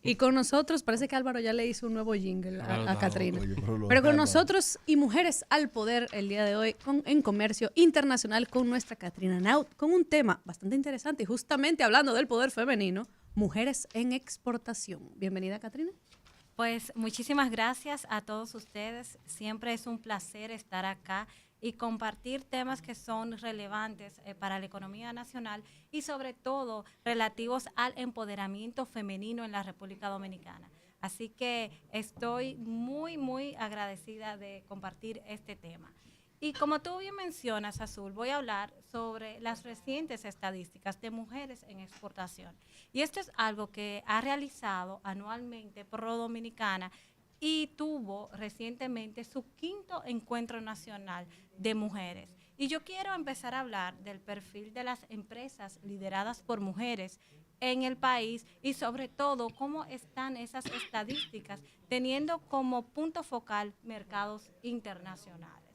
Y con nosotros, parece que Álvaro ya le hizo un nuevo jingle a Catrina. Oye, Pero con nosotros y Mujeres al Poder el día de hoy en Comercio Internacional con nuestra Catrina Naut, con un tema bastante interesante y justamente hablando del poder femenino, mujeres en exportación. Bienvenida, Catrina. Pues muchísimas gracias a todos ustedes. Siempre es un placer estar acá y compartir temas que son relevantes para la economía nacional y sobre todo relativos al empoderamiento femenino en la República Dominicana. Así que estoy muy agradecida de compartir este tema. Y como tú bien mencionas, Azul, voy a hablar sobre las recientes estadísticas de mujeres en exportación. Y esto es algo que ha realizado anualmente Pro Dominicana y tuvo recientemente su 5º encuentro nacional de mujeres. Y yo quiero empezar a hablar del perfil de las empresas lideradas por mujeres en el país y sobre todo cómo están esas estadísticas teniendo como punto focal mercados internacionales.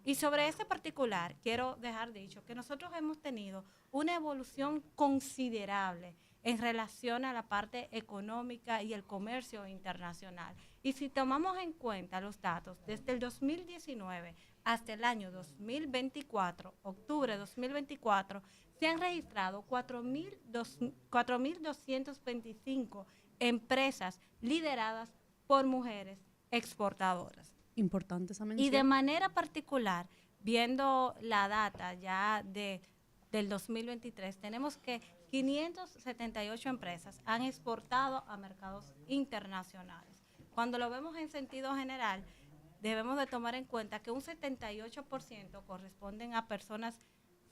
Y sobre este particular, quiero dejar dicho que nosotros hemos tenido una evolución considerable en relación a la parte económica y el comercio internacional. Y si tomamos en cuenta los datos, desde el 2019 hasta el año 2024, octubre de 2024, se han registrado 4.225 empresas lideradas por mujeres exportadoras. Importante esa mención. Y de manera particular, viendo la data ya del 2023, tenemos que 578 empresas han exportado a mercados internacionales. Cuando lo vemos en sentido general, debemos de tomar en cuenta que un 78% corresponden a personas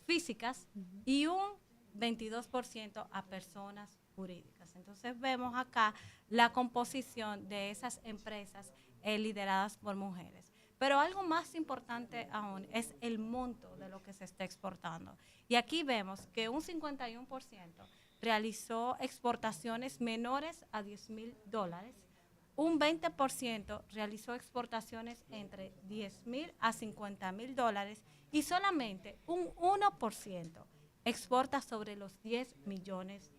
físicas y un 22% a personas jurídicas. Entonces vemos acá la composición de esas empresas lideradas por mujeres. Pero algo más importante aún es el monto de lo que se está exportando. Y aquí vemos que un 51% realizó exportaciones menores a $10,000, un 20% realizó exportaciones entre $10,000 a $50,000 y solamente un 1% exporta sobre los $10 millones.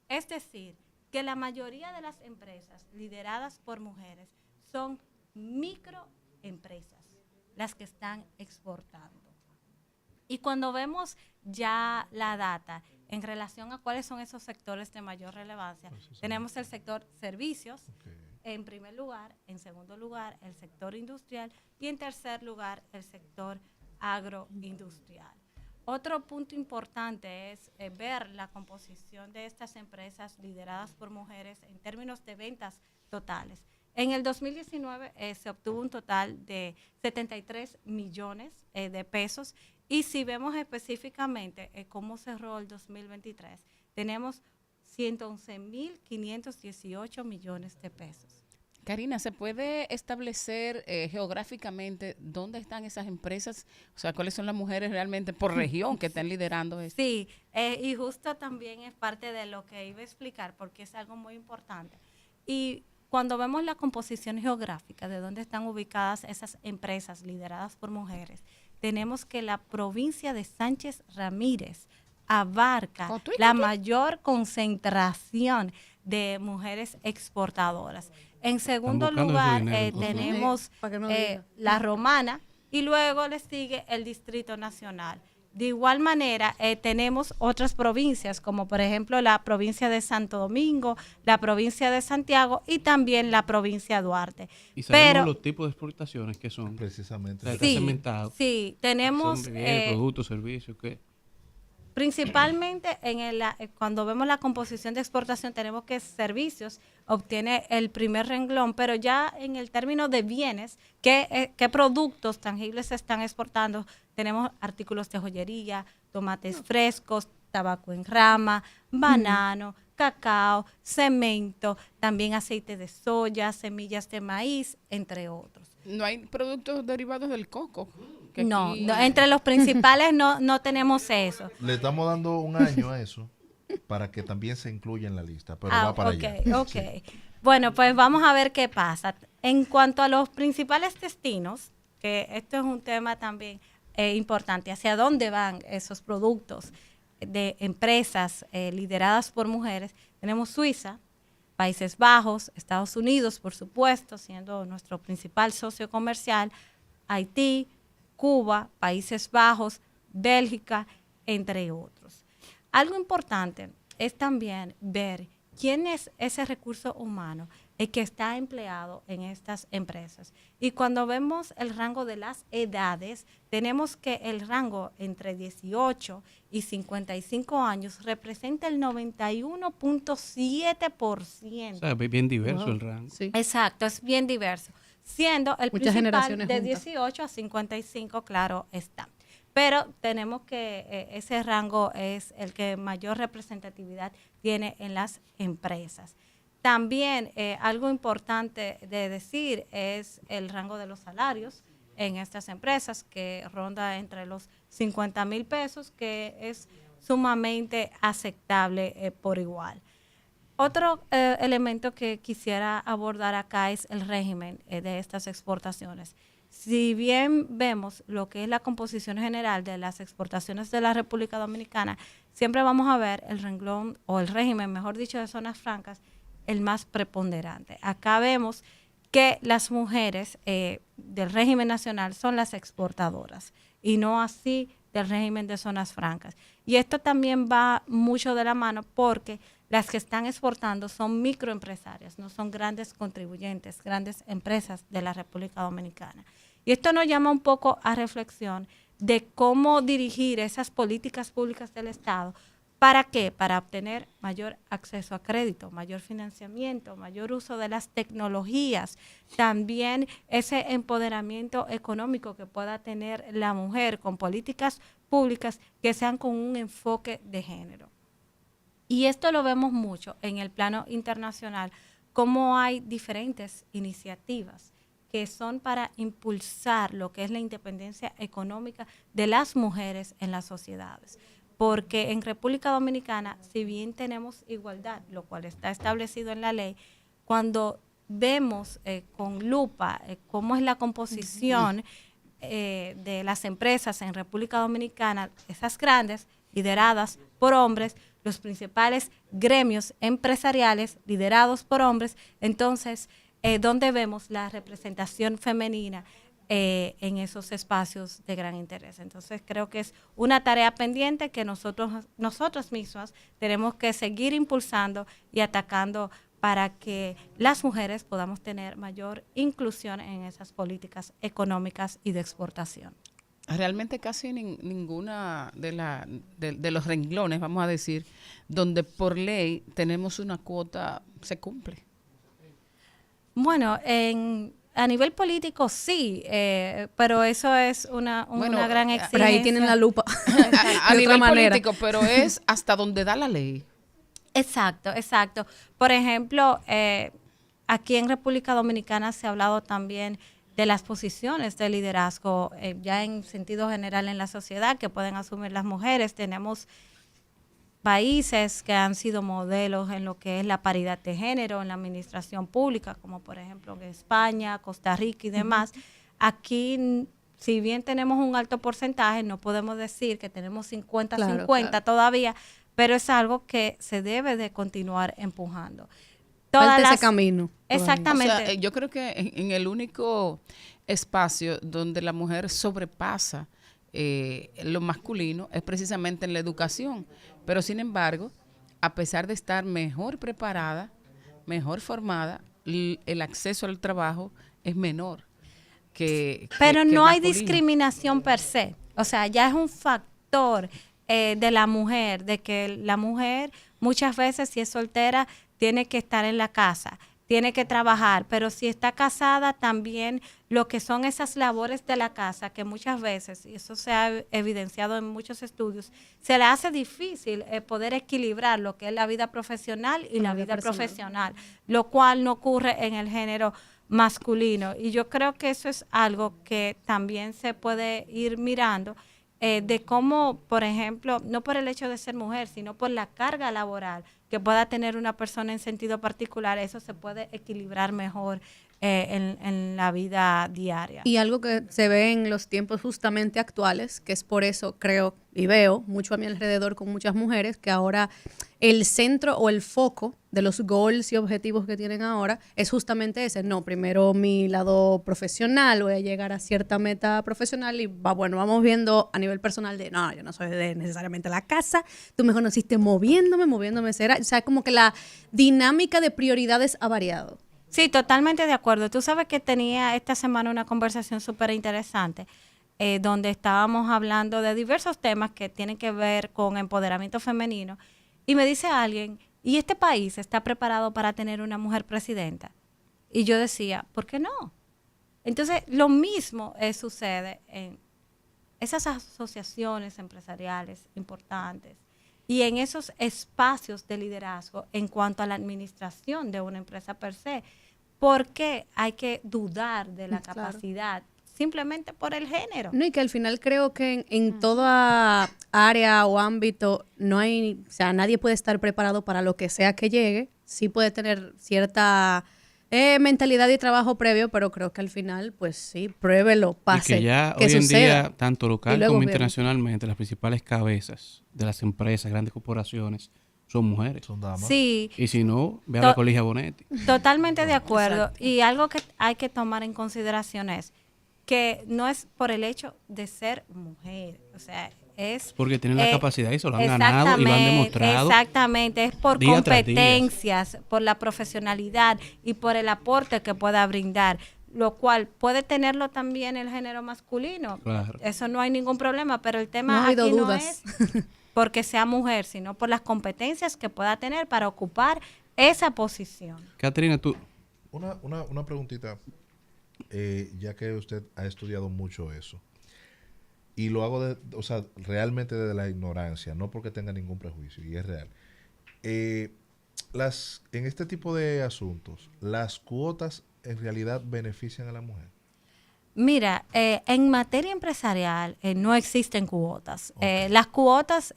Es decir, que la mayoría de las empresas lideradas por mujeres son microempresas, las que están exportando. Y cuando vemos ya la data en relación a cuáles son esos sectores de mayor relevancia, tenemos el sector servicios, en primer lugar, en segundo lugar, el sector industrial y en tercer lugar, el sector agroindustrial. Otro punto importante es ver la composición de estas empresas lideradas por mujeres en términos de ventas totales. En el 2019 se obtuvo un total de 73 millones de pesos y si vemos específicamente cómo cerró el 2023, tenemos 111.518 millones de pesos. Karina, ¿se puede establecer geográficamente dónde están esas empresas? O sea, ¿cuáles son las mujeres realmente por región que están liderando esto? Sí, y justo también es parte de lo que iba a explicar porque es algo muy importante. Y cuando vemos la composición geográfica de dónde están ubicadas esas empresas lideradas por mujeres, tenemos que la provincia de Sánchez Ramírez abarca la mayor concentración de mujeres exportadoras. En segundo lugar, tenemos la Romana y luego le sigue el Distrito Nacional. De igual manera, tenemos otras provincias, como por ejemplo la provincia de Santo Domingo, la provincia de Santiago y también la provincia de Duarte. Y sabemos los tipos de exportaciones que son. Precisamente. Sí, tenemos productos, servicios, ¿qué? Principalmente cuando vemos la composición de exportación tenemos que servicios obtiene el primer renglón, pero ya en el término de bienes, ¿qué productos tangibles se están exportando? Tenemos artículos de joyería, tomates frescos, tabaco en rama, banano, cacao, cemento, también aceite de soya, semillas de maíz, entre otros. No hay productos derivados del coco. No, entre los principales no tenemos eso. Le estamos dando un año a eso para que también se incluya en la lista, pero va para allá. Ok. Sí. Bueno, pues vamos a ver qué pasa. En cuanto a los principales destinos, que esto es un tema también importante, hacia dónde van esos productos de empresas lideradas por mujeres, tenemos Suiza, Países Bajos, Estados Unidos, por supuesto, siendo nuestro principal socio comercial, Haití, Cuba, Países Bajos, Bélgica, entre otros. Algo importante es también ver quién es ese recurso humano el que está empleado en estas empresas. Y cuando vemos el rango de las edades, tenemos que el rango entre 18 y 55 años representa el 91.7%. O sea, bien diverso el rango. Sí. Exacto, es bien diverso. Siendo el Muchas principal generaciones de juntas. 18 a 55, claro está. Pero tenemos que ese rango es el que mayor representatividad tiene en las empresas. También algo importante de decir es el rango de los salarios en estas empresas, que ronda entre los 50,000 pesos, que es sumamente aceptable por igual. Otro elemento que quisiera abordar acá es el régimen de estas exportaciones. Si bien vemos lo que es la composición general de las exportaciones de la República Dominicana, siempre vamos a ver el renglón o el régimen, mejor dicho, de zonas francas, el más preponderante. Acá vemos que las mujeres del régimen nacional son las exportadoras y no así del régimen de zonas francas. Y esto también va mucho de la mano porque las que están exportando son microempresarias, no son grandes contribuyentes, grandes empresas de la República Dominicana. Y esto nos llama un poco a reflexión de cómo dirigir esas políticas públicas del Estado. ¿Para qué? Para obtener mayor acceso a crédito, mayor financiamiento, mayor uso de las tecnologías, también ese empoderamiento económico que pueda tener la mujer con políticas públicas que sean con un enfoque de género. Y esto lo vemos mucho en el plano internacional, cómo hay diferentes iniciativas que son para impulsar lo que es la independencia económica de las mujeres en las sociedades. Porque en República Dominicana, si bien tenemos igualdad, lo cual está establecido en la ley, cuando vemos con lupa cómo es la composición de las empresas en República Dominicana, esas grandes, lideradas por hombres, los principales gremios empresariales liderados por hombres, entonces, donde vemos la representación femenina en esos espacios de gran interés. Entonces creo que es una tarea pendiente que nosotros mismas tenemos que seguir impulsando y atacando para que las mujeres podamos tener mayor inclusión en esas políticas económicas y de exportación. Realmente casi ninguna de los renglones, vamos a decir, donde por ley tenemos una cuota, se cumple. Bueno, a nivel político sí, pero eso es una gran exigencia. Pero ahí tienen la lupa. A De nivel otra manera. político, pero es hasta donde da la ley. Exacto. Por ejemplo, aquí en República Dominicana se ha hablado también de las posiciones de liderazgo ya en sentido general en la sociedad que pueden asumir las mujeres. Tenemos países que han sido modelos en lo que es la paridad de género en la administración pública, como por ejemplo en España, Costa Rica y demás. Aquí, si bien tenemos un alto porcentaje, no podemos decir que tenemos 50-50 Claro. todavía, pero es algo que se debe de continuar empujando. Falta ese camino. Exactamente. O sea, yo creo que en el único espacio donde la mujer sobrepasa lo masculino es precisamente en la educación. Pero sin embargo, a pesar de estar mejor preparada, mejor formada, el acceso al trabajo es menor Pero no hay masculino. discriminación per se. O sea, ya es un factor de la mujer, de que la mujer muchas veces, si es soltera, tiene que estar en la casa, tiene que trabajar, pero si está casada también lo que son esas labores de la casa, que muchas veces, y eso se ha evidenciado en muchos estudios, se le hace difícil poder equilibrar lo que es la vida profesional y la vida profesional, lo cual no ocurre en el género masculino. Y yo creo que eso es algo que también se puede ir mirando, de cómo, por ejemplo, no por el hecho de ser mujer, sino por la carga laboral que pueda tener una persona en sentido particular, eso se puede equilibrar mejor en la vida diaria. Y algo que se ve en los tiempos justamente actuales, que es por eso creo y veo mucho a mi alrededor con muchas mujeres, que ahora el centro o el foco de los goals y objetivos que tienen ahora es justamente ese. No, primero mi lado profesional, voy a llegar a cierta meta profesional y vamos viendo a nivel personal de, no, yo no soy de necesariamente la casa, tú me conociste moviéndome, será. O sea, como que la dinámica de prioridades ha variado. Sí, totalmente de acuerdo. Tú sabes que tenía esta semana una conversación súper interesante donde estábamos hablando de diversos temas que tienen que ver con empoderamiento femenino y me dice alguien, ¿y este país está preparado para tener una mujer presidenta? Y yo decía, ¿por qué no? Entonces, lo mismo sucede en esas asociaciones empresariales importantes y en esos espacios de liderazgo en cuanto a la administración de una empresa per se. ¿Por qué hay que dudar de la capacidad? Simplemente por el género. No, y que al final creo que en toda área o ámbito no hay, o sea, nadie puede estar preparado para lo que sea que llegue. Sí puede tener cierta mentalidad y trabajo previo, pero creo que al final, pues sí, pruébelo, pase, Y que ya que hoy en suceda. día, tanto local luego como vemos. internacionalmente, las principales cabezas de las empresas, grandes corporaciones, son mujeres. Son damas. Sí, Y si no, ve a la Colegia Bonetti. totalmente de acuerdo. Y algo que hay que tomar en consideración es que no es por el hecho de ser mujer, o sea, es... Porque tienen la capacidad y se lo han ganado y lo han demostrado. Exactamente, es por día tras día. competencias, por la profesionalidad y por el aporte que pueda brindar, lo cual puede tenerlo también el género masculino. Claro. Eso no hay ningún problema, pero el No tema ha habido aquí no dudas. es porque sea mujer, sino por las competencias que pueda tener para ocupar esa posición. Catrina, tú, Una preguntita, ya que usted ha estudiado mucho eso, y lo hago, o sea, realmente desde la ignorancia, no porque tenga ningún prejuicio, y es real. En este tipo de asuntos, ¿las cuotas en realidad benefician a la mujer? Mira, en materia empresarial no existen cuotas. Las cuotas,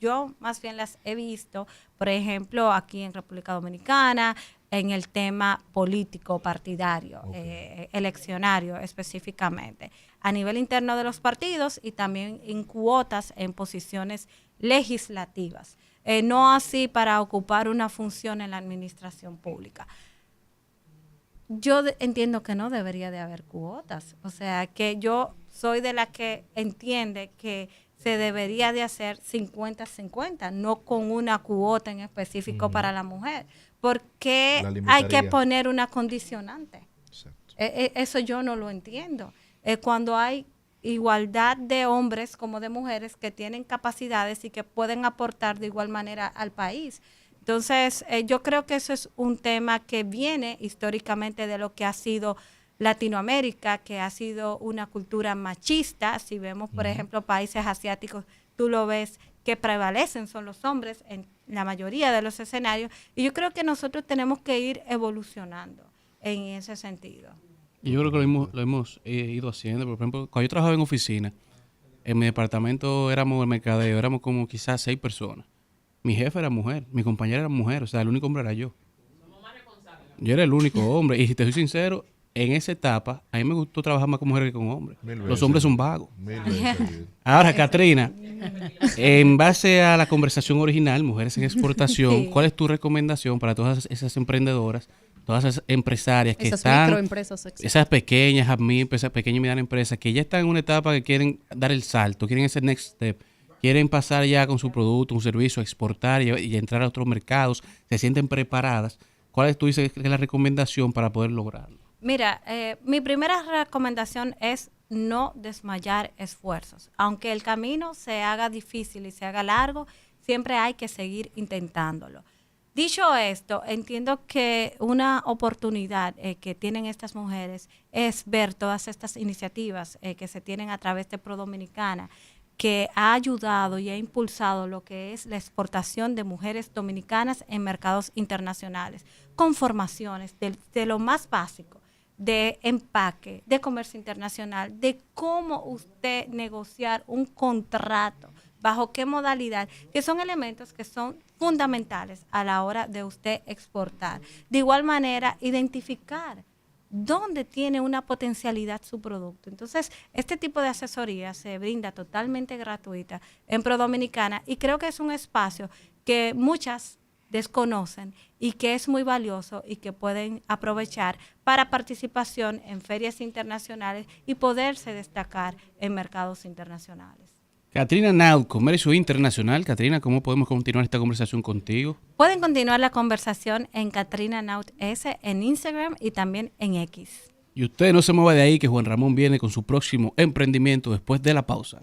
yo más bien las he visto, por ejemplo, aquí en República Dominicana, en el tema político partidario, eleccionario específicamente, a nivel interno de los partidos y también en cuotas en posiciones legislativas, no así para ocupar una función en la administración pública. Yo entiendo que no debería de haber cuotas, o sea, que yo soy de la que entiende que se debería de hacer 50-50, no con una cuota en específico para la mujer, porque hay que poner una condicionante. Eso yo no lo entiendo. Cuando hay igualdad de hombres como de mujeres que tienen capacidades y que pueden aportar de igual manera al país. Entonces, yo creo que eso es un tema que viene históricamente de lo que ha sido Latinoamérica, que ha sido una cultura machista. Si vemos, por ejemplo, países asiáticos, tú lo ves que prevalecen son los hombres en la mayoría de los escenarios. Y yo creo que nosotros tenemos que ir evolucionando en ese sentido. y yo creo que lo hemos ido haciendo. Por ejemplo, cuando yo trabajaba en oficina, en mi departamento éramos el mercadeo, éramos como quizás 6 personas. Mi jefe era mujer, mi compañera era mujer, o sea, el único hombre era yo. Yo era el único hombre, y si te soy sincero, en esa etapa, a mí me gustó trabajar más con mujeres que con hombres. Los hombres son vagos. Ahora, Catrina, en base a la conversación original, Mujeres en Exportación, ¿cuál es tu recomendación para todas esas emprendedoras, todas esas empresarias que Esas están, microempresas, exacto. esas pequeñas, esas pequeñas y medianas empresas que ya están en una etapa que quieren dar el salto, quieren ese next step, quieren pasar ya con su producto, un servicio, a exportar y entrar a otros mercados, se sienten preparadas? ¿Cuál es, tú dices, que es la recomendación para poder lograrlo? Mira, mi primera recomendación es no desmayar esfuerzos. Aunque el camino se haga difícil y se haga largo, siempre hay que seguir intentándolo. Dicho esto, entiendo que una oportunidad que tienen estas mujeres es ver todas estas iniciativas que se tienen a través de Pro Dominicana, que ha ayudado y ha impulsado lo que es la exportación de mujeres dominicanas en mercados internacionales, con formaciones de lo más básico, de empaque, de comercio internacional, de cómo usted negociar un contrato, bajo qué modalidad, que son elementos que son fundamentales a la hora de usted exportar. De igual manera, identificar dónde tiene una potencialidad su producto. Entonces, este tipo de asesoría se brinda totalmente gratuita en Pro Dominicana y creo que es un espacio que muchas desconocen y que es muy valioso y que pueden aprovechar para participación en ferias internacionales y poderse destacar en mercados internacionales. Katrina Naut, Comercio Internacional. Katrina, ¿cómo podemos continuar esta conversación contigo? Pueden continuar la conversación en Katrina Naut S en Instagram y también en X. Y usted no se mueva de ahí, que Juan Ramón viene con su próximo emprendimiento después de la pausa.